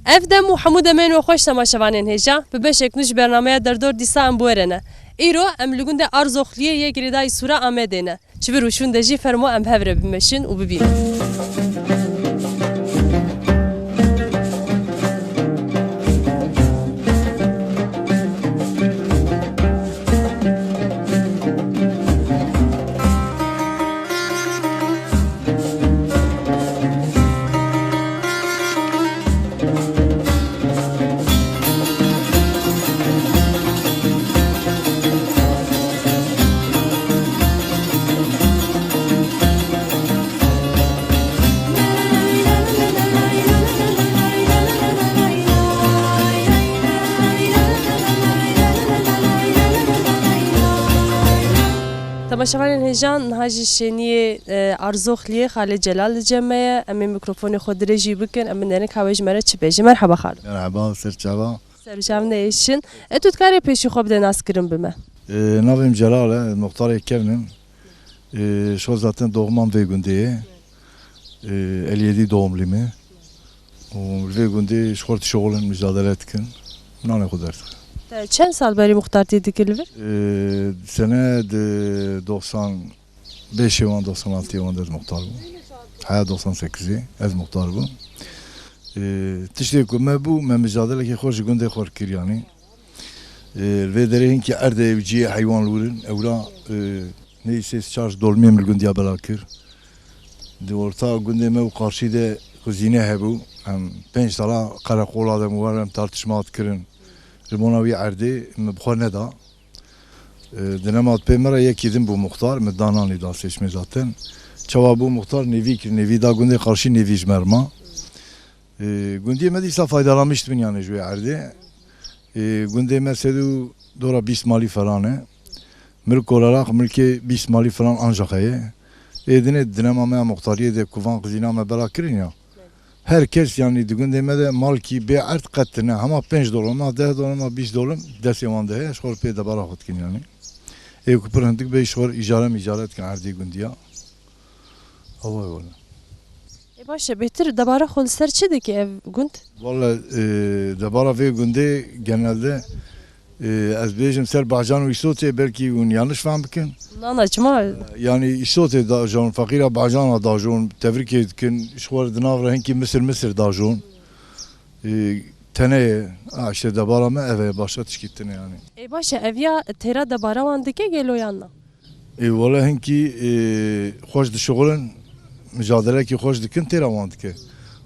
Evdem û hemû demên ve xweş temaşevanên hêja bi beşek nû ji bernameya derdor dîsa em bûre ne. Îro em li gundê Arzoxliyê yê girêdayî Sûra Amedê ne. Ji vir û şûn de jî fermo em hevre bimeşin û bibînin. Temaşevanên hêjan niha jî şeniyê Arzoxliyê Xalê Celal li cem me ye. Em ê mikrofonê xwe dirê jî bikin. Em binerin ka wê ji me re çi bêje. Merhaba Xalo. Merhaba, serçava. Serçav neêşin. Tu dikarî pêşî xwe bide naskirin bi me? Navim Celal e, muhtarê Kevnim. Şo zaten doğmam vê gundê ye. 57 doğumluyum. Vê gundê ji xwe tişoğulin mücadele dikin. Nanê xwe derdikin. Çend sal berî muxtartî dikilivir? Sene 95 wan 96 wan ez muhtar bûm. Heya 98'ê ez muhtar bûm. Tiştê ku me bû me mücadelekê xwe ji gundê xwe kir yanî. Vê derê hinkî erdê ev ciyê heywan lûrin ewra neyse çarş dolmêm li gundiya bela kir. Di orta gundê me û qarşî de xuzîne hebû. Em 5 sala qereqola de war em tartişmat kirin. Rimona wî erdê me bi xwe neda. Di nemat pê me re yekî din bû muxtar, me dananî da seçmê zaten. Çawa bû muxtar nevî kir, nevî da gundê qarşî nevî ji merma. Gundiyê me dîsa faydalanmış dibin yani ji wê erdê. Gundê me sedû dora 20 malî feran e. Milk olarak milkê 20 malî feran ancak heye. Dinê di nema me ya muxtariyê de ku van xizîna me bela kirin ya. Herkes yani di gundê me de malkî bê erd qet ne hema 5 dolar ma 10 dolar ma 20 dolar destê wan de heye ji xwe pê debara xwe dikin yani. Ku pir hindik bê ji xwe îcare dikin erdê gundiya. Hewa wala. Baş e bêhtir debara xwe li ser çi dike ev gund? Valla debara vê gundê genelde ez bêjim ser bacan û îsotê belkî hûn yanlış fehm bikin. Nana çima? Yani îsotê dajon feqîra bacana dajon tevrikê dikin ji xwe di nav re hinkî Misir dajon. Tenê işte debara me ev e başa tişkîtine yani. Baş e ev ya têra debara wan dike gelo yanna? Valla hinkî xweş dişoğulin mücadelekî xweş dikin têra wan dike.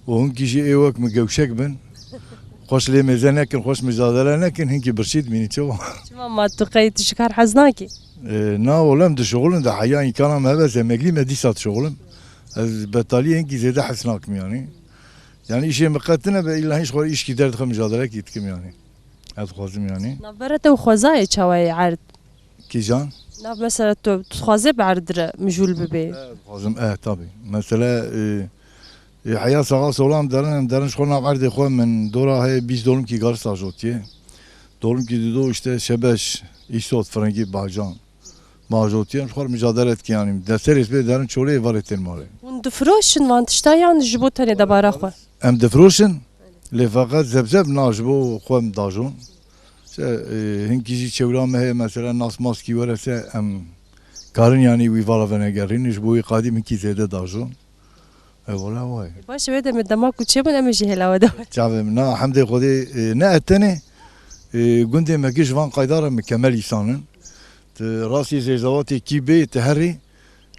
û hinkî jî ê wek min gewşek bin. Xweş lê mêze nekin, xweş mücadele nekin, hinkî birçî dimînî çawa. Çima ma tu qey tu ji kar hez nakî? Na olam dişoğulin de heya îmkana me hebe emeklî me dîsa dişoğulim. Ez betalî hinkî zêde hes nakim yani. Yani işê me qetine be illa hiç xwe îşkî derdixwe mücadelekî dikim yani. Ez dixwazim yani. Navbera te xwezayê çawayê erd. Kîjan? Nav mesela tu dixwaze bi erd re mijûl bibe. Dixwazim tabii. Mesela heya sağa solam derin ji xwe nav erdê xwe min dora heye 20 dolim kî gar sajotiye. Dolim kî dido işte şebeş, îsot, frengî, bacan. Majotiye ji xwe mücadele dikin yani. Deserê bê derin çolê var etên malê. Hûn difiroşin wan tişta yan ji bo tenê debara xwe? Em difroşin lê feqet zebzeb na ji bo xwe em dajon. Hinkî jî çewra me heye mesela nas maskî were se em karin yani wî vala venegerîn ji bo wî qadî hinkî zêde dajon. Wala way. Baş ve de me demak û çêbin em ê jî hêla de. Çavê min na hemdê Xwedê ne tenê gundê me ji van qaydara mikemel îsanin. Rastî zêzavatê kî bê te herî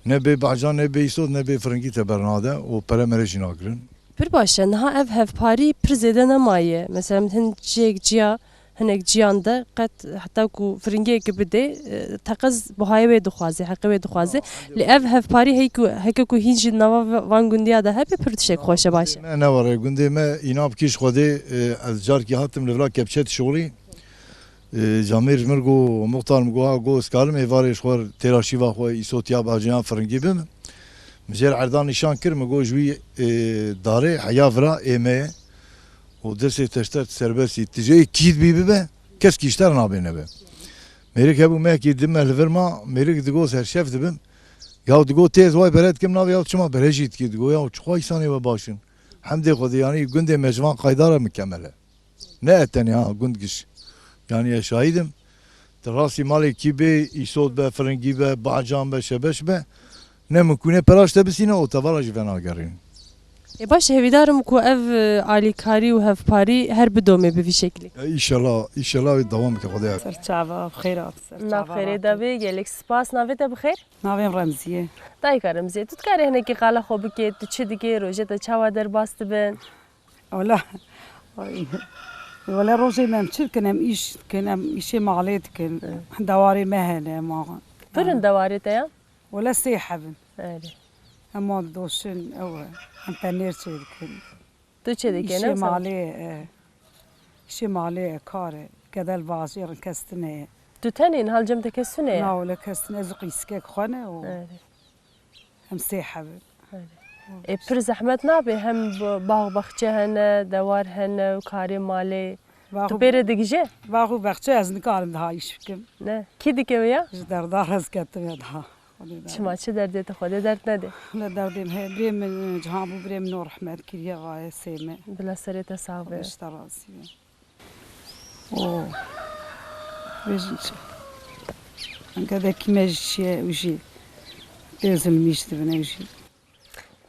ne bê bacan ne bê îsot ne bê frengî te bernade û pere me re jî nakirin. Pir baş e niha ev hevparî pir zêde nemaye. Mesela hin ciyek ciya hinek ciyan de qet heta ku firingiyekî bide teqez buhayê wê dixwaze, heqê wê dixwaze. Li ev hevparî heke ku hîn jî nava van gundiya de hebe pir tişek xweş e baş e. Me ne var e gundê me îna bikî ji Xwedê ez carkî hatim li vila kepçe tişoğulî. Camêr ji min got muxtar min got got ez karim êvarê ji xwe têra şîva xwe îsotiya baciyan firingî bim. Min jêr erdan nîşan kir min got ji wî darê heya vira êmeye û destê teşter serbestî tijeyê kît bî bibe keskî îşter nabe nebe. Mêrik hebû mehekî dim me li vir ma mêrik digot serşef dibim. Ya digot têz way bere dikim navê ya çima bere jî dikî digot ya çixwa îsanê we baş in. حمد خدي يعني جندي مجمع قيدارة مكملة نأتني ها جندش يعني يا شاهدم تراسي مالي كيبي يصوت به فرنجي به بعجام به شبش به نمكونه پراش تبسینه او توالا جوانا گرین. باش هویدارم کو ev alikari و hevpari her bidome bi vî şeklî. İnşallah devam ki Xudaya. Serçava bixêrat. Navxêrê davê gelek spas navê te bixêr? Navêm Remziye. Dayika Remziye tu dikarî hinekî qala xwe bikê tu çi dikê rojê te çawa derbas dibin? Wala rojê me em çi dikin em îş dikin em îşê malê dikin. Dewarê me hene ma. Pirin dewarê te ya? Wala sê hebin. Erê. Em wan doşin ew em penêr çê dikin. Tu çi dikê İşê ne? malê kar e. Gedel bajêr kestinê. Tu tenên halcem te kesune ya? Na wala kestinê ez qîskek xwe ne û Erê. em sê hebin. Pir zehmet nabe hem bağ baxçe hene, dewar hene û karê malê. Tu pêrê digije? Baxu bexçe ez nikarim daha îş bikim. Ne? Kî dike wê ya? Ji derdar ez ketim ya daha. Çima çi derdê te xwedê dert nede. لا دردیم هی بریم جهان بو بریم نور رحمت کریه وای سیمه Bila serê te sağ be. اشتراسی او بیشتر انقدر کیمجیه وجی دیزل میشته بنا وجی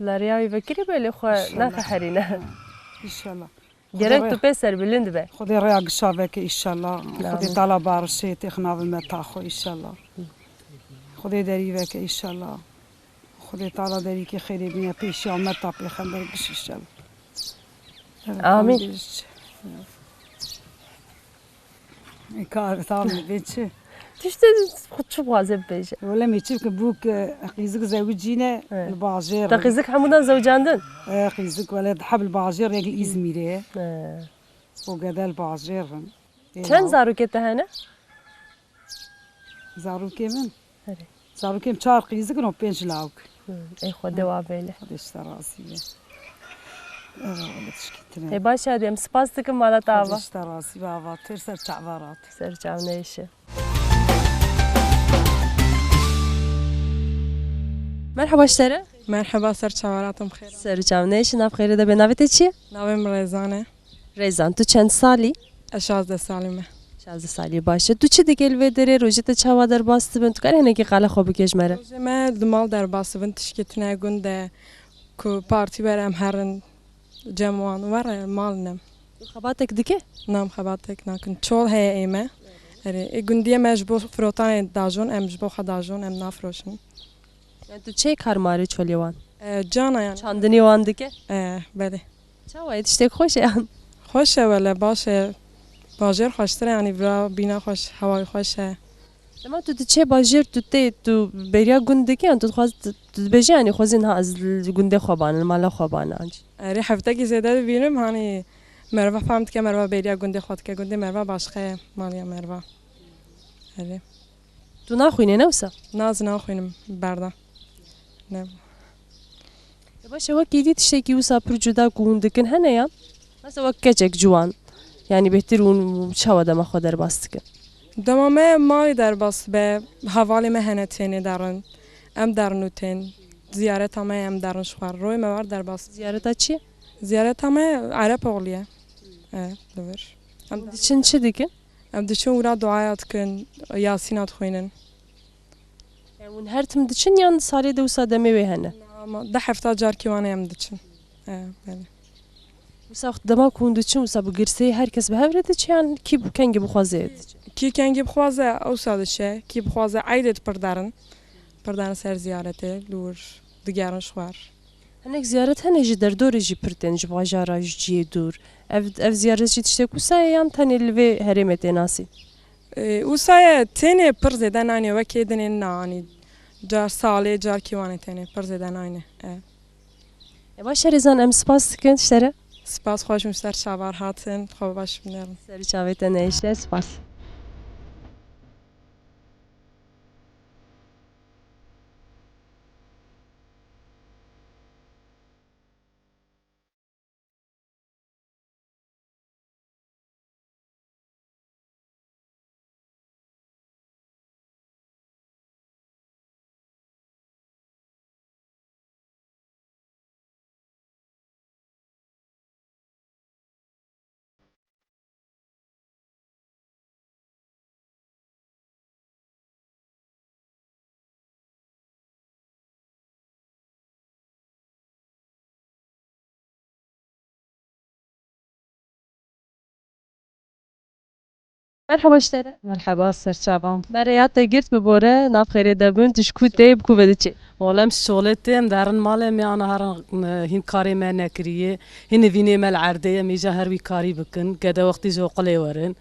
Bila riyavî vekirî belê xwe naxeherîne. İnşallah. Gerek tu pê serbilind be. خدای ریا گشابه که ایشالله خدای تعالی بارشه تخنا به متاخو ایشالله خدای دریوه که ایشالله خدای تعالی دری که خیری بینه پیشی آمد تا پیخندر بش ایشالله آمین. این کار تمام بیچه Tişte çi bixwaze bibêje. ولی میچه که بوک قیزک زوجینه الباجر Te qîzik hemûdan zewcandin? قیزک ولی حب الباجر رجل İzmir'e He. و گدل باجر Çend zarokê te hene? زاروکی من Erê. زاروکیم چهار قیزک و پنج لاوک Ey xwe dewa bêle. خودش تراسیه evet Ê baş em spas dikim mala te ava. خودش تراسی و آواتر سر چعبارات Serçavne işi. Merhaba işlere. مرحبا سرچاواتم بخیر. Serçavne işi navxêrê de be navê te çi ye? ناویم ریزانه. Rêzan tu çend salî? 16 سالمه. 16 salî baş e. Tu çi dike li vê derê rojê te çawa derbas dibin? Tu karî hinekî qala xwe bikê ji me re? روزمه دمال در باسون تشکیتونه گنده کو پارتی برم هرن جمعان ور مالنم. Xebatek dike? نام خباتک نکن. چول هی ایمه. اری گندیه مجبور فروتان داجون ام مجبور خداجون ام نافروشن. Yani tu çê kar marî çolê wan? جانا یعنی. Çandinî wan dike? بله. Çawa yê tiştek xweş e yan? خوشه ولی باشه. باجر خوشتره یعنی برا بینا خوش هوای خوشه. Dema tu çê bajêr tu tê tu beriya gund dike yan tu dixwaz tu dibêjî yani xwezîn ha ez li gundê xwe banim, mala xwe bana ancî. اری هفته کی زیاده ببینم هانی مروا فهمت که مروا بریا گنده خود که گنده مروا باشقه مالیا مروا. اری. Tu naxwînî ne wisa? ناز ناخوینم بردا. نه. Baş e wekî dî tiştekî wisa pir cuda ku hûn dikin hene yan? Mesela wek keçek ciwan. Yani bêhtir hûn çawa dema xwe derbas dikin. دمامه مای در باس به حوالی مهنه تینی دارن. ام درنو تین. زیارت همه ام درن شوار روی موار در باس. Ziyareta çi? زیارت همه عرب اولیه. دور. Diçin çi dikin? ام دشون ورا دعایات کن یاسینات خوینن. Yani hûn her tim diçin yan salê de wisa demê wê hene. اما ده هفته جار کیوانه ام دچن. بله. Wisa dema ku hûn diçin wisa bi girseyê herkes bi hev re diçe yan kî kengî bixwaze diçe? کی کنگی بخوازه او سادشه کی بخوازه عیدت پردارن سر زیارته دور دیگران شوار. Hinek ziyaret hene ji derdorê jî pir tên ji bajara ji ciyê dûr. Ev ziyaret jî tiştek wisa ye yan tenê li vê herêmê tê nasî? او سایه تنه پر زدن آنی و کی دنی نانی جار ساله جار کیوانه تنه پر زدن آنی. Baş e rêzan em spas dikin tiştere? سپاس خوشم سر شوار هاتن خوب باش بنرم. Serî çavê te ne işe spas. مرحبا اشترى مرحبا سرچاوام برایات گرت ببوره ناف خیره دبون تشکو تیب کو بدچی والله مش شغلتي مدارن ماله مي انا هرن هين كاري ما نكريه هين فيني مال عرديه مي جهر وي كاري بكن كدا وقتي جو قلي ورن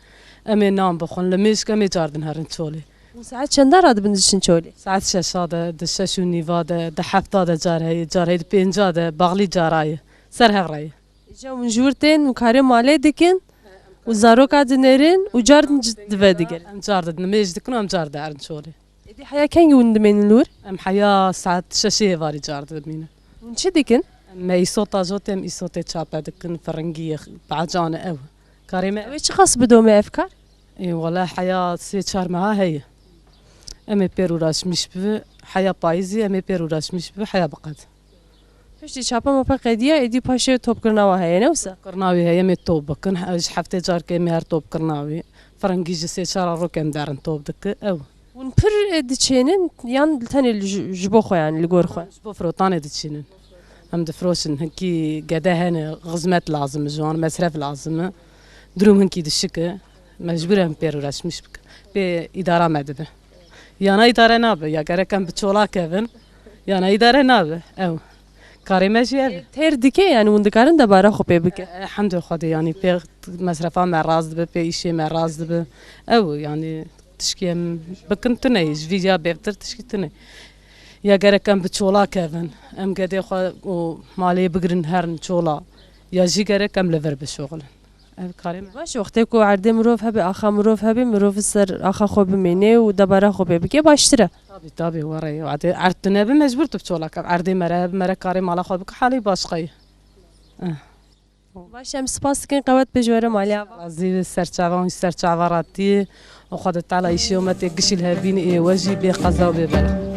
امي نام بخون لمش كمي جاردن هرن شولي ساعت چند راد بندشن چولی ساعات شاشاده دششو نيفاده ده حفتاده جار هي بينجاده باغلي جارايه سر هغرايه جا من جورتين وكاري ماله دکن و زاروکا دنرین و جاردن دو دیگر ام جارد نميج دكنو ام جارد هرن شولي دی حیا کنگی وند من لور ام حياه ساعات شاشيه واري جارد مينا ون چی دکن ما يصوتا جوتم يصوتي تشابا دكن فرنجيه بعجانه او كاري ما اوی چی خاص بدومه افکار اي والله حياة سي شهر معها هي امي بيرو راش مش به حياة بايزي امي بيرو راش مش به حياة بقد پشتی چاپا ما پا قدیه ایدی پاشه توپ کرنا و هیا نوسا قرناوي هي امي توب بكن حفتي جار كي هر توب قرناوي فرنجي سي شهر رو كم دارن توب دك او ون پر دچینن یان تنی جبو خو یعنی لگور خو بو فروطاني دتشينن هم دفروشن هنكي قدا هنا غزمات لازم جوان مصرف لازم دروم هنكي دشكه مجبورة هم بيرو راش مش بك بإدارة مدبه يانا إدارة نابه يا كره كم بتشولا كيفن يانا إدارة نابه أو كاري ماشي أبه تر دیگه یعنی وند کارن دبارا خو پی بکه الحمد لله خدي يعني بي مصرفا مراز دبه بي إشي مراز دبه أو يعني تشكي بكن تنيج فيديا بيفتر تشكي تني يا كره كم بتشولا كيفن أم قدي خو مالي بقرن هرن تشولا يا جي كره كم لفر بشغل كاري باش وقتی کو عرضه مروف هبه آخا مروف هبه مروف سر آخا خو بمینه و دبارا خو پی بکه باشتره طابي وراي وعد عرضنا بمجبور تبتولا كاب عرضي مرا كاري مالا خو بك حالي باشقي باش ام سپاس کن قوت بجوره مالیا رازي سرچاواراتي وخدت على شي وما تقشي لها بين وجهي بقزا وببلا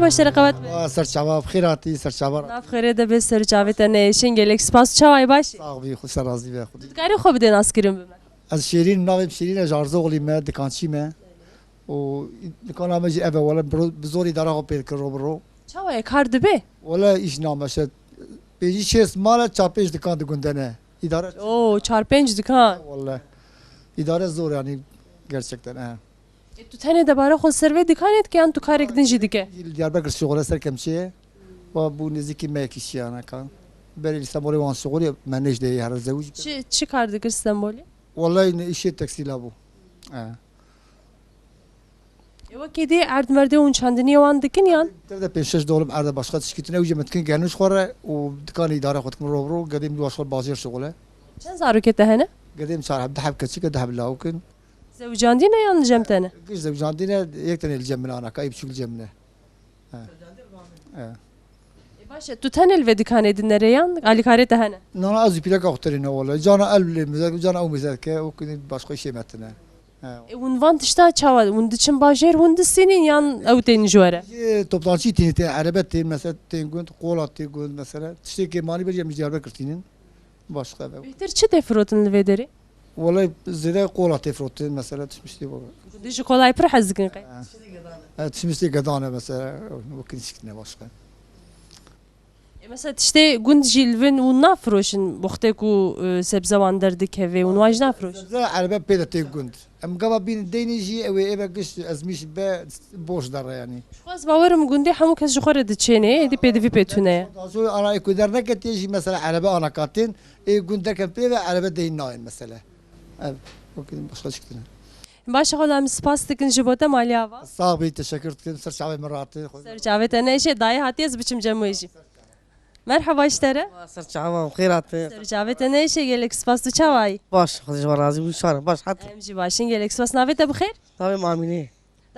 اشتري قوت سرچاوا بخیراتی سرچاوا ناف خیره ده به سر جاویت نشین گلک سپاس چای باش صاحبی خود سرازی به خود کاری خوب بدین اسکریم بم از شیرین ناویم شیرین جارزوغلی ما دکانچی ما و دکان ما جی اوه ولا بزوری داره ها پیر کرو برو چای کار دبه ولا ایش نامشه بیجی شیست مال چاپیش دکان دگندنه اداره او 4-5 دکان والله اداره زور یعنی gerçekten تو تنه دباره خود سروی دکانت که ان تو کار کدین جدی که Diyarbakır şoğlu ser kemçiye ve bu niziki mekişi yani kan beri İstanbul'u wan şoğlu manaj de her zavuj چی کار دکر استانبولی vallahi ne işi tekstil bu و کی دی ارد مرده اون چندنی وان دکن یان Terde peşeş dolum arda başka şirketine ucu metkin gelmiş xora o dükkanı idare xotkum ro gadim du aşol bazir şoğlu چند زارو که دهنه gadim sarab dahab kaçı ka dahab laukin زوجان دی نه یان جمتنه giz zavjan dine yek tane cemne ana kayıp şul cemne باشه تو تنل و دکان edin nereyan ali kare dehene Nana az plak aktarına vallahi cana elbile cana o mezarke o kini başka şey metne اون وان تشتا چاوا اون دچن باجر اون دسینین یان او تین جوره Toplantıcı tini arabet tini mesela tini gün kolat tini gün mesela işte ki mani bir yemiş Diyarbakır tinin başka be. بهتر چه دفروتن الفيدري Vallahi zira kolat tefrot mesela tişmişti bu. ديش كولاي پر حزقن قي Tişmişti gadana mesela o kinişkine başka. مثلا تشتي گوند جيلفن ونافروشن بوختكو سبزوان دردك هفي ونواج نافروش Zira arabet peyda tini gün. Em gaba bin deynici eve gış azmiş be boş dar yani. خواز باورم گوندي حمو كس جخوره دچينه دي بي دي في بتونه Tazo ana ikuder ne ketici mesela araba ana katin gün derken peyda arabet deyin nain mesela. Evet. O kini başka çıktı. باشه خودم سپاس دکن جبوته مالياوا Sağ ol teşekkür ederim. Sır şabe meratı. سرجاوت انا ايش داي هاتيز بچم جمويجي مرحبا اشترى سرچاوام خیراته سرجاوت انا ايش گلك سپاس تو چاوای باش خودش راضی بود شان باش حتی امجي باشين گلك سپاس ناويت بخير تمام امینه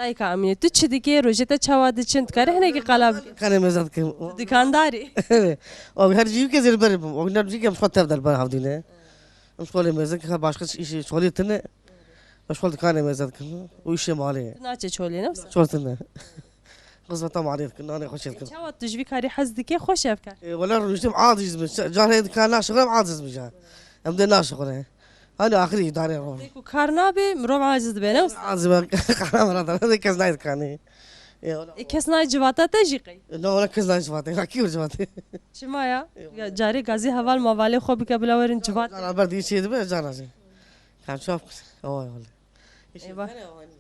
دایکا امینه تو چی دیگه روزتا چاوا دچند کاره هنگی قلاب خانه مزاد کم دکانداری او هر جیو که زیر بریم او نه جیو که مشخص تفضل بر هفدینه مشغول مزاد که باش خش شغلی تنه مشغول خانه مزاد کم ویش ماله ناچه چولی نفس شغل تنه قصة معرض كنا أنا خوش كم چاوا تجوی کاری حز دیگه خوش افکار ولا رجيم عاجز من جار كان لا شغل عاجز مجان أبدا لا شغله أنا آخري داري روح دیکو کار نابه مرو عاجز بینه عاجز ما خلاص مرة هذا كذا نايت كاني کس نای جواتا تجیقی لا ولا كذا نايت جواتي كيف جواتي چما یا جاری گازی حوال موالی خوب که بلاورین جوات أنا بردي شيء ده جانا شيء كان شوف أوه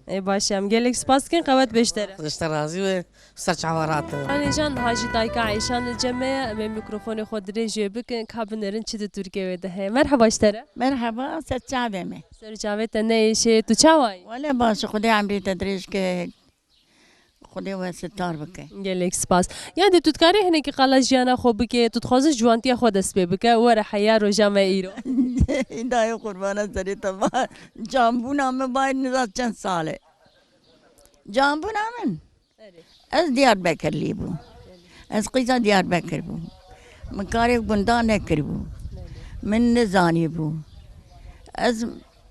ای باشه ام گلک سپاس کن قوت بیشتره اشترازي وسرچ عوارات آن جان هاجی دایکا عیشان جمعه من میکروفون خود ریجی بکن کابنرن چی ترکیه ده مرحبا اشتره مرحبا ستشعبمي سر جاوت نیشه تو چاوای ولا باش خدي عمري تدريج كي خدي وستار بكي گلک سپاس یادی تو کاری هنه که قلا جیانا خوب که تو خوازش جوانتی خود است بکه ور حیا رو جمع ایرو داي قربانا سري تبا جامبونا من بايد نزات چند ساله جامبونا من از ديار بكر لي بو از قيزا ديار بكر بو من كاري بندان نكر بو من نزاني بو از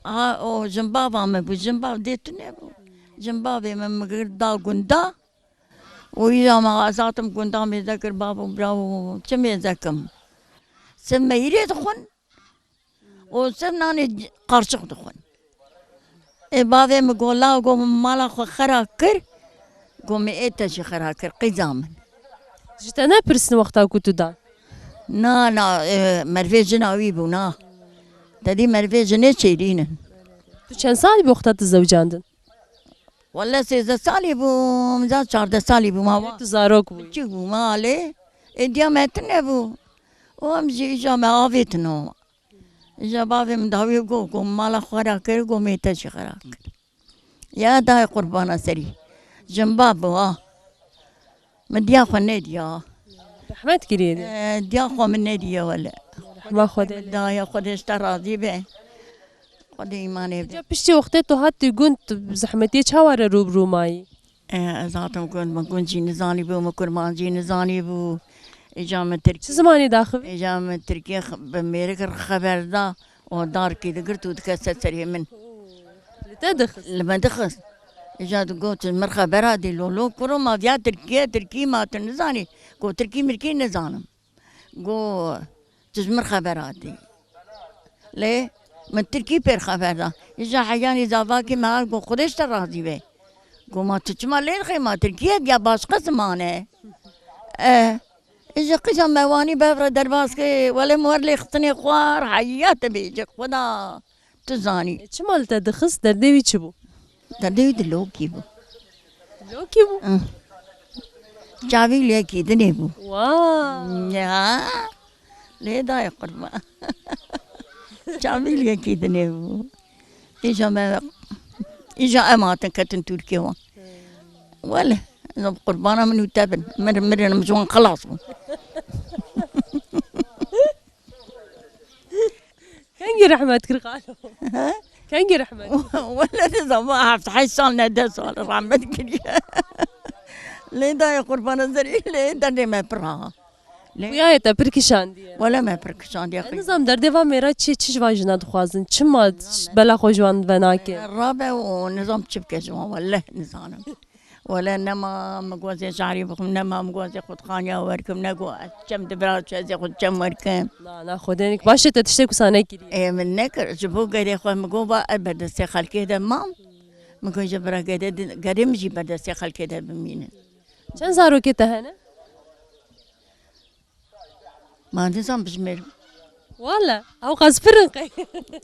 ها او جنبابا من بو جنباب ديتني بو جنبابي من مقر دا قندا وإذا ما أساتم قندا مذكر بابو براو كم يذكم سم يريد خن وسم ناني قرشق دخن بابي مقول لا قوم مالا خو خراكر قوم إيتش خراكر قزامن جتنا پرسن وقتا کتو دان نا مرفي جناوي بو نا تدي مرفي جنة شيرين تو چند سالی به وقتا تزوجاندن ولا 13 سالي بو مزاد 14 سالي بو ما تو زاروک بوی چی بو ماله ادیا متن بو و جی جا ما آویتنو جا بابم داوی گو مالا خورا کر گو میتا چی خورا کر یا دای قربانا سری جنباب بو مدیا خو ندیا رحمت کرید دیا خو من ندیا ولا رحمه خود دایا خودش راضی به خود ایمانه جا پشتی وقتا تو هاتی گوند زحمتی چاواره روبرو مایی ذاتم كنت جي نزاني بو مكرمان جي نزاني بو إجامة تركي چه زمانی داخل إجامة تركيا بأمريكا خبر دا ودار كي دقرت وتكسر سريع من تدخل لما دخل إجا قلت المرخى برادي لولو كرو ما فيها تركي ما تنزاني قو تركي مركي نزانم قو تزمرخى برادي ليه من تركي بير خبر دا إجا حياني زافاكي ما قو خودش تراضي بيه قو ما تجمع لين خيمة تركيا يا باش قسمانه إجا قسم مواني بفرة درباسكي ولا مورلي خطني خوار حيات بيجي خدا تزاني چه مال تدخس در دوی چه بو تردوي دلوكي بو لوکی بو جاوي ليكي دني بو واو يا ليه دا يا قربان جاوي ليكي دني بو إجا ما إجا أماتن كتن تركيا ولا إذا قربانة من يتابن مرنا مجوان خلاص كان رحمت كرقالو كان رحمت ولا إذا ما عرفت حي صالنا ده صال رحمت كريا ليه دا يا قربانة زري ليه دا ما برا ويا تا بركشان دي ولا ما بركشان يا أخي نظام در دیوان میرا چی واجنا دخوازن چه ما بلا خوجوان بناکه الرابع ونظام شبكة جوا ولا نظام ولا نما مقوزي شعري بكم نما مقوزي خد خانيا وركم نقو كم دبرات شازي خد كم وركم لا خودنك باشه تشتكو سانه كري ايه من نكر جبو قري خو مقو با بدس خلكي ده مام مقو جبرا قري مجي بدس خلكي ده بمين چند زارو که تهنه ما نظام بجمر ولا او قصفرن قي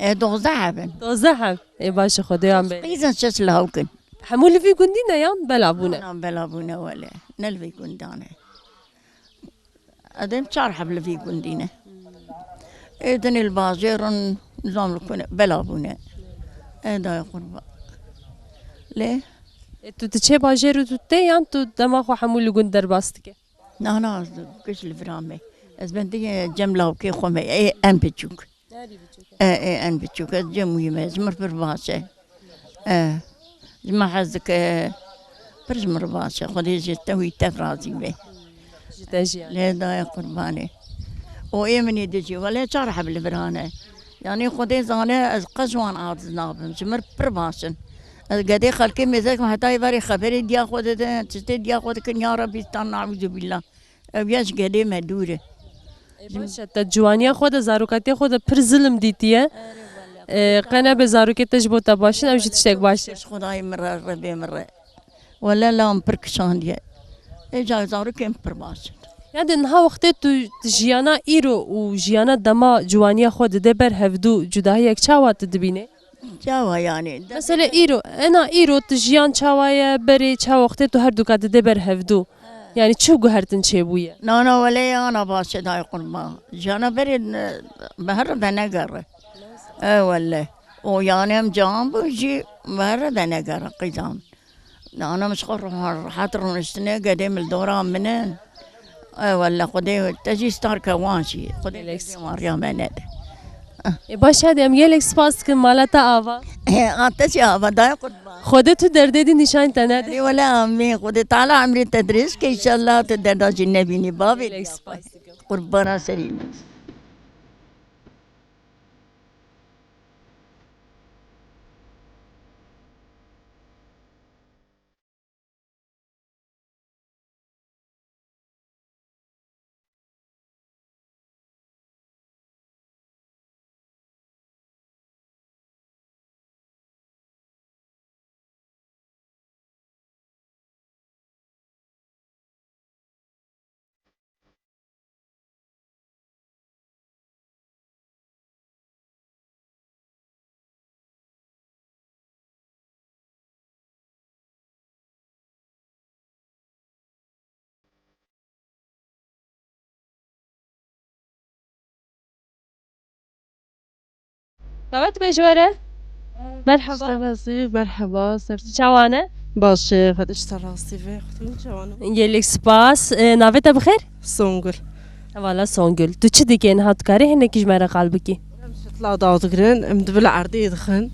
ايه دوزة عبن توزعها اي باشه خديان بي قيزن شش لهوكن حمول في قندينا يان بلعبونا نعم بلابونا ولا نلفي قندانا ادم شارح بلفي قندينا اذن الباجر نظام لكم بلابونا ايه يا قربا ليه؟ تو تشي باجيرو تو تي يان تو دماغ حمول قندر باستك نا كش الفرامي از بنتي جملة وكي خومي ايه ان بتشوك ايه ان بتشوك جموي ما زمر برباسه جمع حزك برج مرباشة خدي جتوي تفرازي به جداجي لا داي قرباني وإيمني دجي ولا شرح بالبرانة يعني خدي زانة از قجوان عاد نابم جمر برباشن قدي خلقي مزاج حتى يباري خبري ديا خدي تشتي ديا خدي كن يا ربي استنى أعوذ بالله أبيش قدي مدورة باشه تا جوانیا خود زاروکاتی خود پر ظلم دیتیه قناه به زاروکتش بوده باشن او تشتک باشه خداي مرة ربي مرة ولا لا بركشان دي اجا زاروكم برباشن یعنی نه وقتی تو جیانا ایرو و جیانا دما جوانیا خود ده بر هفدو جدایی یک چاوات دبینه جاوا يعني مثلا ایرو انا ایرو تجیان چاوای بری چا وقتی تو هر دوکات ده بر هفدو يعني شو قهرتن شي بويا نانا ولا انا باش داي قربان جانا بري بهر بنقر ولا ويعني ام جنب وجي بهر بنقر قيدام انا مش قرر حاضر نشتني قديم الدورة منين ولا خدي تجي ستار كوانشي خدي مريم انا باش هذه ام يلك سپاس که مالتا آوا آتش آوا داي قربان خودت تو درده دی نشان تنه ولا امي خدي طالع عمري تدريس كي ان شاء الله تدرج النبي بابي قربانا سليم دعوت بجواره مرحبا مرحبا شوانه باشه خدش راستی و خودم جوانم يلك سپاس ناويتا بخير سونگل والله سونگل تو چه دیگه این هات کاری هنه کیش مرا قلبکی لا داوتگرن امدبل عردی دخن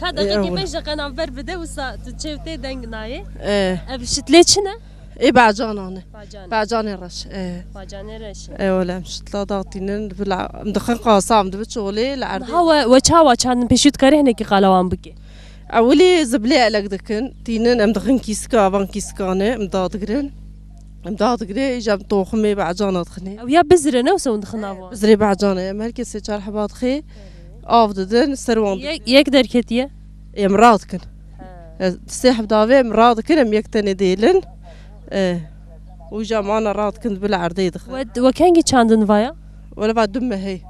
كذا كي باش قناه بربده وسا تشوتي دنگ ناي ايه ابشت ليشنا ايه بعجان انا باجان بعجان الرش ايه باجان رش ايه ولا مشت لا داوتينن بلا مدخن قاصام دبت شغلي العردي هو وچاوا كان بيشوت كاري هنه كي قالوان بكي اولي زبلي عليك دكن تينن امدخن كيسكا بان كيسكانه امدادگرن امدادگري جاب توخمي بعجان دخني او يا بزرنا وسون دخناوا بزري بعجانه مركز سيچار حبات خي افددن سروان يك دركتيه امراتكن تسيح بدافي امراتكن ام يكتني ديلن ايه وجامعنا راتكن بالعردي دخل وكانجي چاندن وايا ولا بعد دمه هي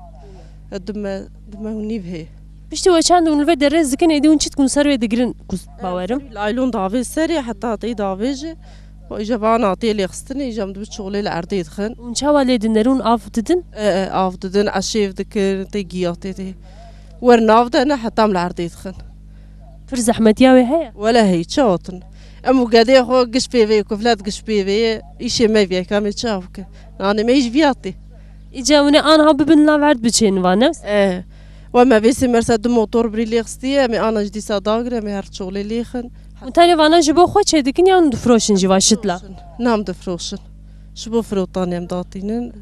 الدمه ونيب هي بشتي وچاند ون الفيد رزكن يدي ون تكون سروي دغرين باورم لايلون دافي سري حتى عطي دافيج واجابان عطي لي خصني جام دبت شغلي العردي دخن ون چاوا ليدنرون افددن افددن عشيف دك تيجياتي تي ورنافدن حتى من العردي دخن فر زحمتياوي هي ولا هي تشاطن امو قادي خو قش بيبي كفلات قش بيبي ايشي ما فيها كامل تشافك انا ما يجي فياتي اجاوني انا هببن لا ورد بچين وانس ايه وما بيسي مرسد موتور بري خستيه مي انا جدي صداقره مي هر شغلي ليخن وتاني وانا جبو خو چدكن يان دفروشن جواشتلا نام دفروشن شبو فروطان يم داتينن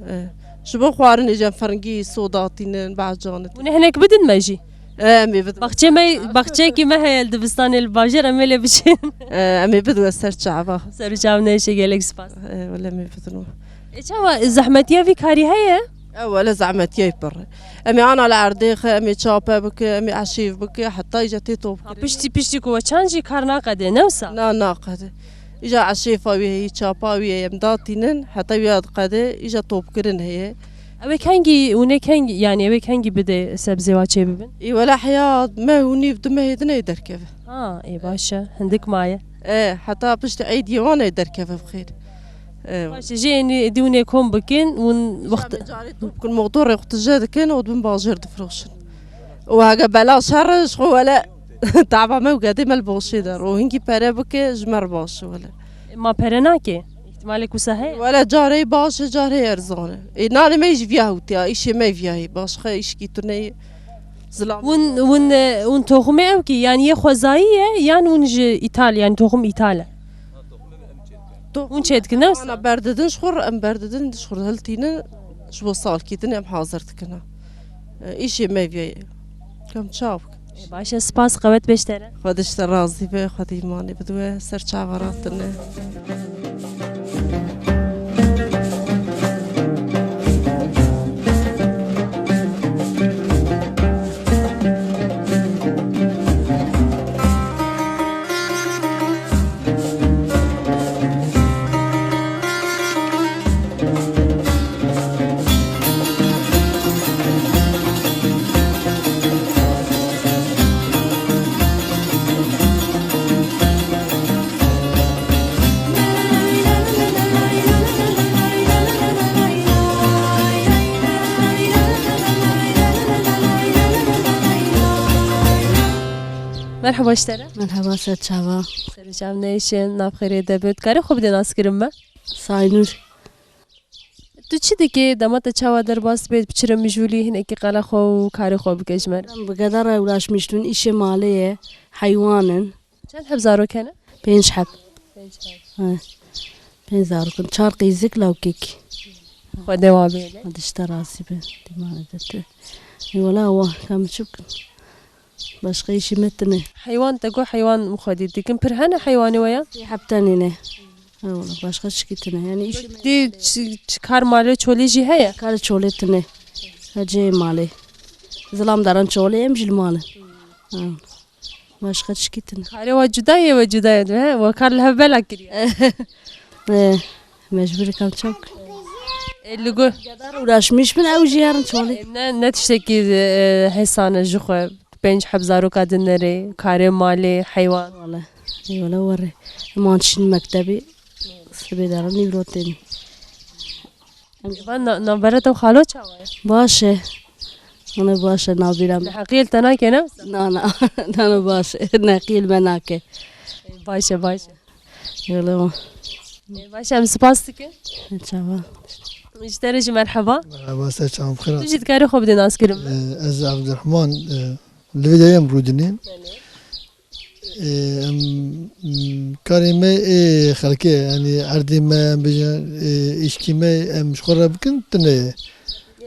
شبو خوارن اجا فرنگي سوداتينن بعجانت ون هناك بدن ماجي امي بد بخچه کی ما هيل دبستان الباجر امل بشين امي بدو سر شعبا سر جاونه شي گلك سپاس ولا مي بدنو اجا زحمتيا في كاري هي ولا زعمت يبر امي انا العرديخ امي تشابا بك امي عشيف بك حتى اجتي توب بشتي كو چانجي كارنا قده نوسا لا قده اجا عشيفه وهي تشابا وهي مداتينن حتى ياد قده اجا توب كرن هي اوي كانجي ونه كانجي يعني اوي كانجي بده سبزي واچه ببن اي ولا حياه ما هوني بدم هيدنا يدركب اي باشا عندك معايا ايه حتى بشت عيد يوانا يدركب بخير باش جيني دوني كوم بكين ون وقت كل موضوع وقت جاد كان ودبن باجر دفروشن وهاجا بلا شر شو ولا تعبا ما وقادي ملبوشي دار وهنكي باربك جمر باش ولا ما برناكي احتمالك وسهي ولا جاري باش جاري ارزانه ناني ما يجي فيها وتي ايش ما فيها باش خا ايش كي تني زلام ون توخمي اوكي يعني يا خوزايه يعني ونج ايطاليا يعني توخم ايطاليا تو اون چه دکن نه انا برددن شخور ام برددن شخور هلتينا شو صار كيتن ام حاضرت كنا ايشي ما في كم تشاوك باشه سپاس قوت بیشتره خودش راضي به خود ایمانی بدو سر چاوراتنه مرحبا اشتره مرحبا ست شوا سرجام نیشن نبخیری دبیت کاری خوب دی ناس کریم با ساینور تو چی دیگه دامات چاوا در باس بید بچرم مجولی هن اکی قلا خو کاری خوب کشمر بقدر اولاش مشتون ایش مالیه حیوانن چند حب زارو کنه 5 حب 5 زارو کن 4 قیزک لوکیک خود دوابیله هدشت راسي به دیمان دته ولا هو كم شوك باش قيشي متنه حيوان تقول حيوان مخدي ديكن برهنا حيواني ويا حب تاني نه والله باش خشكتنا يعني ايش دي كار مالي چولي جي هيا كار چولتنه هجي مالي زلام دارن چولي امجل مال باش خشكتنا كاري وجدايه وجدايه وكار لها بلا كري مجبور كم شوك اللي قول ولاش مش من اوجي هارن چولي نتشتكي حسانه جخو 5 حب زارو كادن نري كاري مالي حيوان والله اي ولا وري مانشين مكتبي سبي دارني بروتين نبرت وخالو چاوي باشه انا باشه نابيرم حقيل تناكي نفس لا انا باشه نقيل بناكي باشه يلا باشه ام سپاسك ان شاء الله اشتري مرحبا مرحبا سلام بخير تجي تكاري خوب دي ناس كريم از عبد الرحمن اللي دايم برودنين كاريمة خلقي يعني عردي ما بيجان إشكي ما مش خرب بكن تنه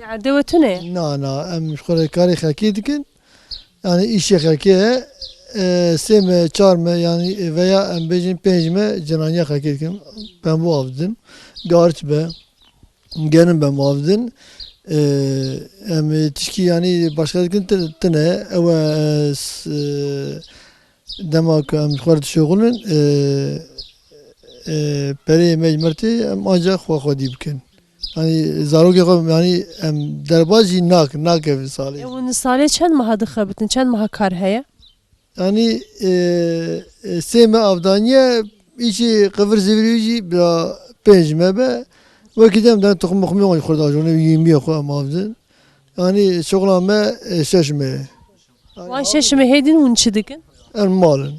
عردي تنه نا مش خرب كاري خلقي دكن يعني إشي خلقي سيم چارم يعني veya بيجان بيجمة جنانيا خلقي دكن ben bu avdın garç be genim ben bu avdın تشكي يعني başka كنت تنه أو دماغ أم خورت شغلن بري مجمرتي أم أجا خودي بكن يعني زاروكي يعني أم دربازي ناك في صالح ون صالح چند ماه دخبتن چند ماه کار هيا يعني سيما أفدانية إيشي قفر زفريجي بلا بيجمة به وكدام دان تخم مخميون خورد أجونه يمي خو أم أفدن يعني شغلان ما ششمه وان ششمه هيدين ون چدكن المالن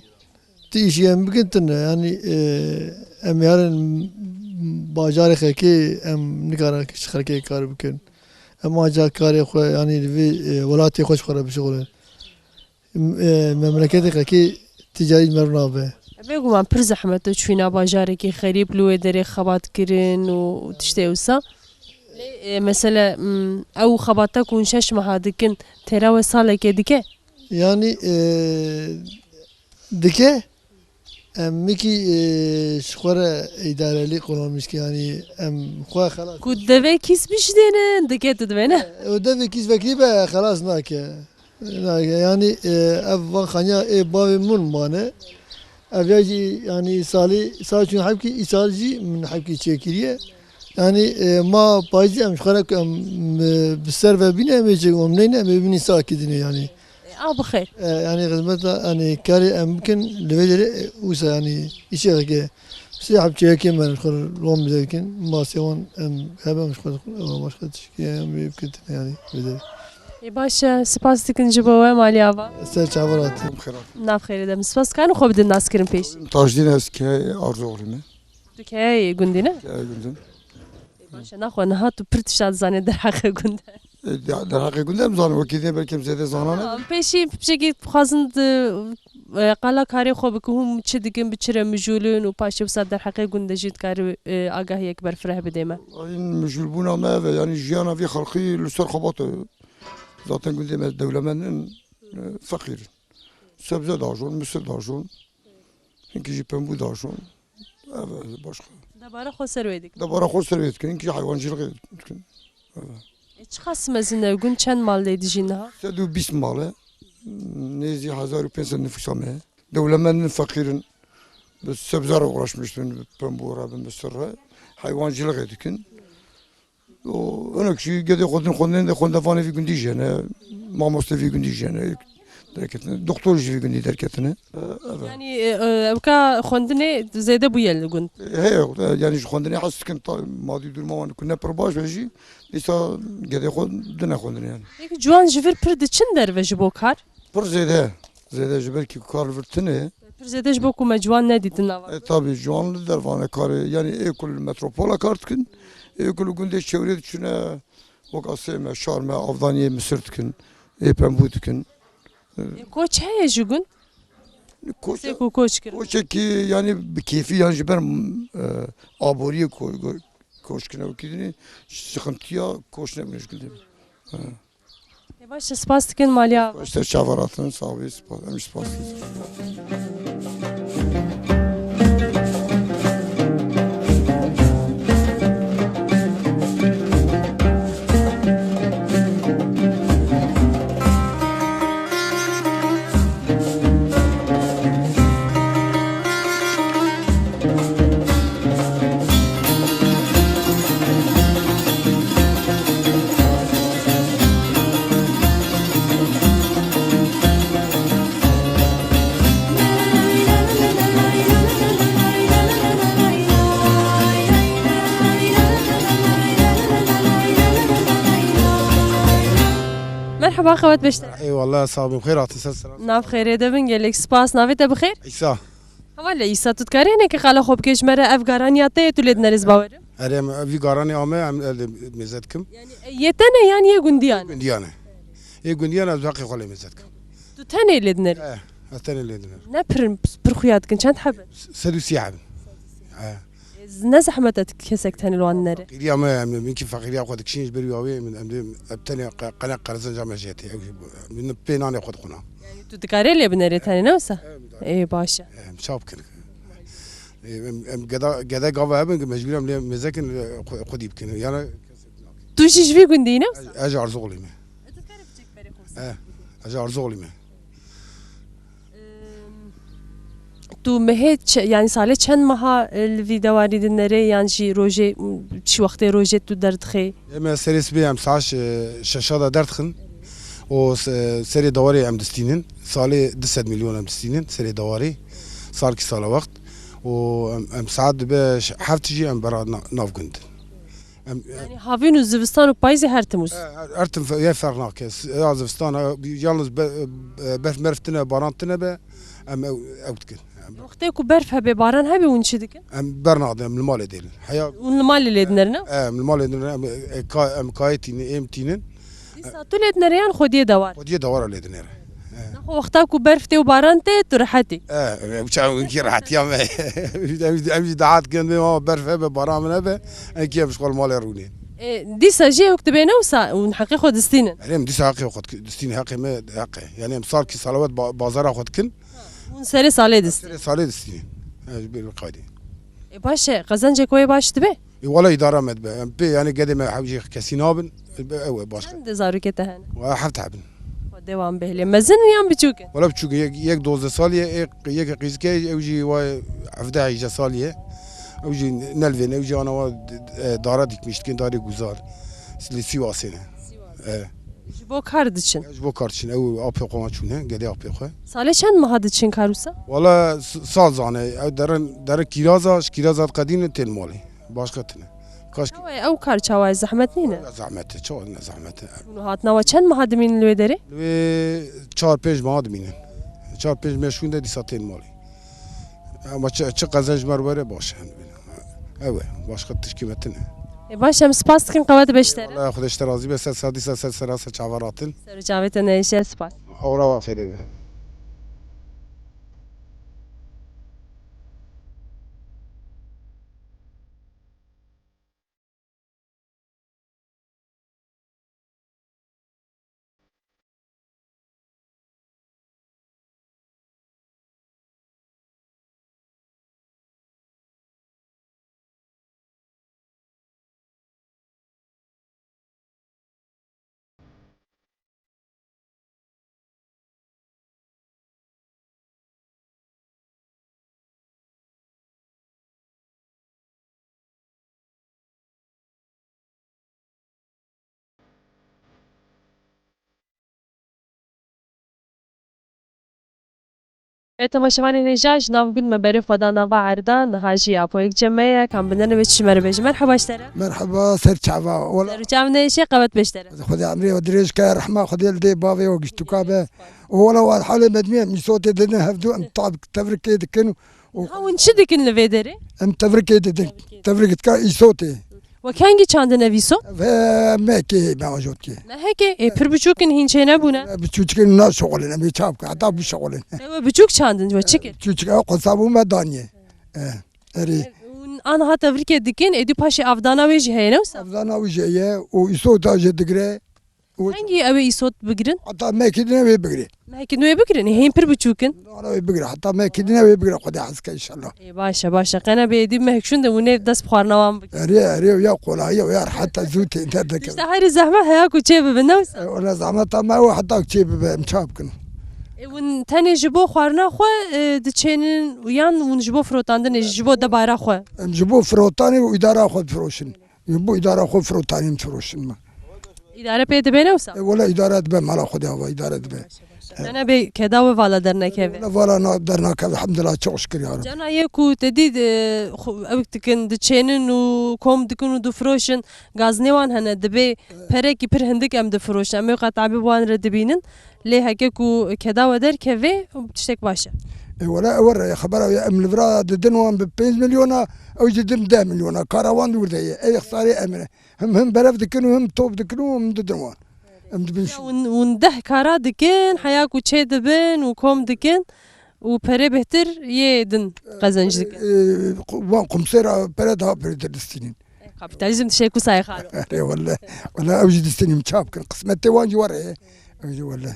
تيجي أم بكنتنا يعني أم يارن باجار خيكي أم نكارا خيكي كار بكن أم أجا كاري خو يعني في ولاتي خوش خرا بشغله مملكتي خيكي تجاري مرنا به بيقول من پر زحمت چوینا باجاری که خریب لوی دری خبات کرن و تشتی وسا مثلا او خباتا کن شش ماه دکن ترا و سال که دیگه يعني دكه ميكي شخورة إدارة لي قولون مشكي يعني خوا خلاص كود دفع كيس بيش دينا دكه تدوينه ودفع كيس بكري بقى خلاص ناكي يعني أفضل خانيا بابي من مانه أفياجي يعني سالي شو حبكي إسالجي من حبكي تشكيرية يعني ما بايزي أم شخورة بالسرفة بينا ميجي ومنينا بيبني ساكدين يعني بخير يعني خدمتها يعني كاري ممكن لفيدري وسا يعني إشي كي سيحب شيء كي ما نشكر لون بذلكن ما سيون هذا مش خد مش خد شيء يمكن يعني بذل باشا سپاس دکن جبوه مالی آوا سر چاورات ناف خیلی دم سپاس کانو خوب دن ناس کریم پیش تاجدین است که آرزو اولینه دکه گندینه گندن باشا نخو نها تو پرت شاد زنه در حق گنده در حقی گنده مزانم وکی ده بلکم زیده زانانه پیشی بشکی خواستند قلا کاری خوب که هم چه دیگه بچره مجولون و پاشه بسات در حقی گنده جید کاری آگاهی یک بر فره بدیم. این مجول بونا ما و یعنی جیانا وی خلقی لسر خبات zaten گنده ما دولمن فقیر سبزه داشون مصر داشون اینکه جی پنبو داشون başka. Dabara خسر ویدک. Dabara خسر ویدک اینکه hayvancılık etkin. چه خاص مزنه گون چند مال دیجینها؟ 120 malı. Nezi 1500 nüfus ama. Devlemenin fakirin sebzara uğraşmıştım pembu rabim Mısır'a. Hayvancılık etkin. O önekşi gede kodun da kondafane bir gün diyeceğine. Mamoste bir gün diyeceğine. Doktorcu bir gün derketine. Yani evka kondine zede bu yel gün. He yani kondine hasken maddi durma var. Kunne perbaş veji. İsa gede kodun kondine yani. Peki Juan jivir pır diçin der ve jibokar? Pır zede. Zede jiber ki kar virtine. Pır zede jiboku mecvan ne didinava? Tabii Juanlı dervane karı yani ekol metropola kartkin. Ekol günde çevre içine vakaseme, şarme, avdaniye Mısır'tkin. Pembudkin. Koç heye jugün? Koç ki yani bir keyfi yani ben aboriye koşkine okudum. Sıkıntıya koşne bilmiş gülüm. Başta spastikin malya. Başta çavaratın sahibi spastik. مرحبا خوات بشتر. اي والله صاحبي بخير اعطيك السلام. ناف خير دبن قالك سباس نافيته بخير؟ عيسى. ولا عيسى تذكري هناك خاله خوب كيش مرة افغانياتي تولد نرز باور. انا في قراني عم مزادكم. يعني يتنا يعني يا جنديان. جنديان. اي جنديان باقي خلي مزادكم. تو تاني لدنر. الثاني لدنر. نبر برخياتكن كان تحب. سدوسي حب. ناس حمتك كسك تاني لوان نرى. قريا ما يمكن فقيريا قد كشينش بريواوي من ابتني قناة قرزن جامع جاتي من بيناني قد قنا. يعني تو تكاري اللي بنرى تاني نوسا. ايه باشا. شاب كن. قدا قابا هم مجبورة من مزاكن قديب كن يعني. توشيش في جندي نوسا. أجي أرزقلي ما. أجي أرزقلي ما. تو مهت يعني صالح چند ماه الفيديو واردن نري يعني شي روجي شي وقت روجي تو دردخي اما سيريس بي ام ساعش شاشادا دردخن و سري دواري ام دستينن صالي 10 مليون ام دستينن سري دواري صار كي صار وقت و ام ساعد باش حفتجي ام برا ناف كنت يعني هافين وزفستان وبايزي هرتموس ارتم يا فرناك يا زفستان يالنز برف مرفتنا بارانتنا با ام اوتكن وقتی کو برف هبه باران هبه اون چی دیگه؟ برنامه من المال ديل حيا اون المال اللي دنرنا؟ من المال ديل كايتين امتينن تو اللي دنريان خودي دوار خودي دوار اللي دنر نخو وقتا کو برف تي وباران تي ترحتي وشاو كي راحت يا امي دعات كان ما برف هبه باران من هبه كيف مش قال مال روني دي ساجي وقت بينا وسا ونحقق خود دستينن يعني دي ساقي وقت دستين حقي ما حقي يعني صار كي صلوات بازار اخذ كن سري صالي دست سري صالي دستين بالقايدين باشا قزنجة كوي باش تبي ولا إدارة مدبه يعني قدم حوجي كسينابن أو باش عند زاروكة هنا وحفت عبن ودوام بهلي مازن يام بتشوك ولا بتشوك يك دوز سالية يك قيزكي أوجي وعفدا يجا سالية أوجي نلفين أوجي أنا دارا ديك مشتكين داري جوزار لسيواسينه جبو كاردشين جبو كاردشين أو أبي قوانشونه قدي أبي خو سالي چند ماه دشين كاروسا والله سال زانه أو درن كيرازات قديم تلمالي باش قتنه كاش او كار چاوای زحمت نینه زحمت چه زحمت اونو هاتنا و چند ماه دمین لوی داره لوی 4-5 ماه دمینن 4-5 مشون ده دیساتین مالی اما چه قزنج مربره باشه اوه باش قد تشکیمتنه باش ام سپاس دکن قوت بشتره والله خودش ترازی به سر سادی سر سر چاوراتن سر جاوت نیشه سپاس اورا فریده تماشاوان نجاج ناف قل مبارف ودا نافا عردان نهاجي ابويك جمعيه كان بدنا بيش مربج مرحبا اشترى مرحبا سر شعبا ولا سر جام نيشي قوت بشترى خذي عمري ودريش كا رحمه خذي الدي بافي وقشتو كابه ولا واحد حالي مدميه من صوتي دنا هفدو ام طاب تفرك يدكن هاون شدك الفيدري ام تفرك يدك تفرك كا صوتي وكانجي چاند نویسو؟ ما كي ما وجود كي نه هيك پر بچوكن هين چه نبونه؟ بچوكن نا شغلنا بيچاب حتى بشغلنا بچوك چاندن و چكر؟ بچوك قصابو ما دانيه اري انا هات تفريك دكين ادي باشي افدانا ويجي هينا افدانا ويجي ويصوت جدغري هنجي ابي صوت بقرن؟ حتى ما كدنا بقري ما كدنا بقرن هين پر بچوكن؟ انا بقري حتى ما كدنا بقري خدي حسك ان شاء الله باشا قنا بيدي مهكشون ده ونيف دس بخارنوام اري يا قولا يا حتى زوتي انت دك هاي الزحمه هياكو تشيب بنوس ولا زعما ما هو حتى تشيب مشابكن ون تاني جبو خوارنا خو دچينن ويان ون جبو فروتاندن جبو دبارا خو جبو فروتاني واداره خود فروشن يبو اداره خود فروتاني فروشن ما اداره بيد بينوسا ولا اداره به مال خود هوا اداره به انا بي كدا ولا درنكه ولا انا درنكه الحمد لله çok şükür ya. جانا يكو تديد اوكتكن دچينن و كوم دكن دو فروشن غازنيوان هنا دبي بريكي پر هندك ام دفروشن ام قطعبي وان ردبينن ليه هكاكو كدا ودر كفي بتشتك باشا ولا ورا خبر يا ام الفرا دنوان ب 5 مليون او جدم 10 مليون كاروان ورده اي خساري امره هم برف دكن هم توب دكن هم دنوان ونده كارا دكن حياكو تشي دبن وكوم دكن وبري بهتر يدن قزنج دكن وان قمصيرا بريدها بريد السنين كابيتاليزم تشيكو ساي خالو ولا اوجد السنين مشابكن قسمتي وان جوار ولا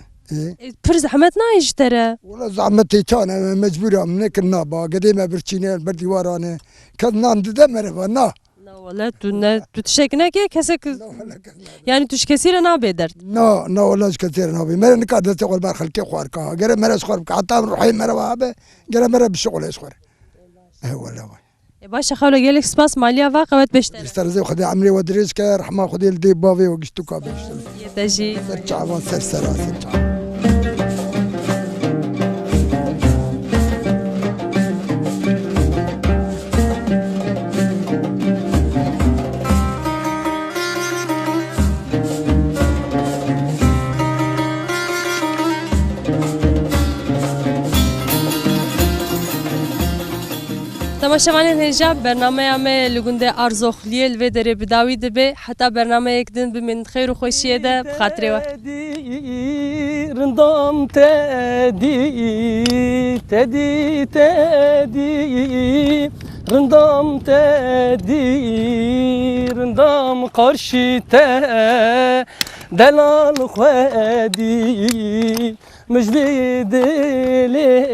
پر زحمتنا يشترى ولا زحمتي كان مجبوره منك النابا قديمه برشينه بردي ورانا كان دمر فنا ولا تو تشكنا كي كسك يعني توش كثير انا بيدرت لا ولا كثير انا بي مره نقعد تقول بار خلكي خواركا غير مره صخر حتى نروحي مره وابه غير مره بالشغل صخر ولا باشا خاوله قالك سباس ماليا واقعت بشتري استرزي خدي عمري ودريس كا رحمه خدي الدي بافي وقشتو كابش يتجي سرچا سرسرا تماشاوان هنجاب برنامه ما لگنده ارزخلیه الوی داره بداوی دبه حتی برنامه یک دن بمن خیر و خوشیه ده بخاطره و رندام تدی رندام تدی رندام قرشی ته دلال خودی مجبي دلي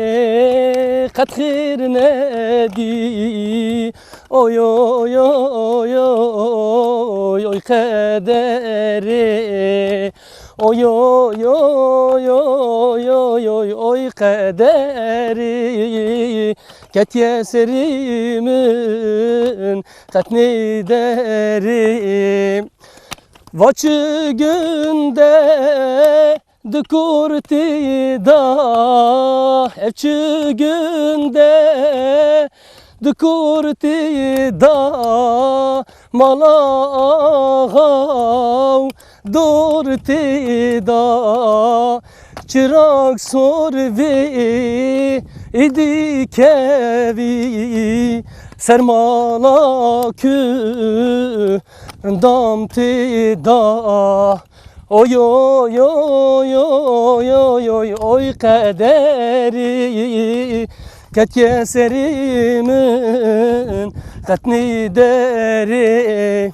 قد خير نادي اوي اوي اوي اوي قدري اوي اوي اوي اوي اوي قدري كت يسري من قتني داري واتش günde Dukurti da evçi günde Dukurti da malağav Durti da çırak sorvi idi kevi Sermala kü دام تدا oy oy oy oy oy oy oy kaderi ket keserimin katni deri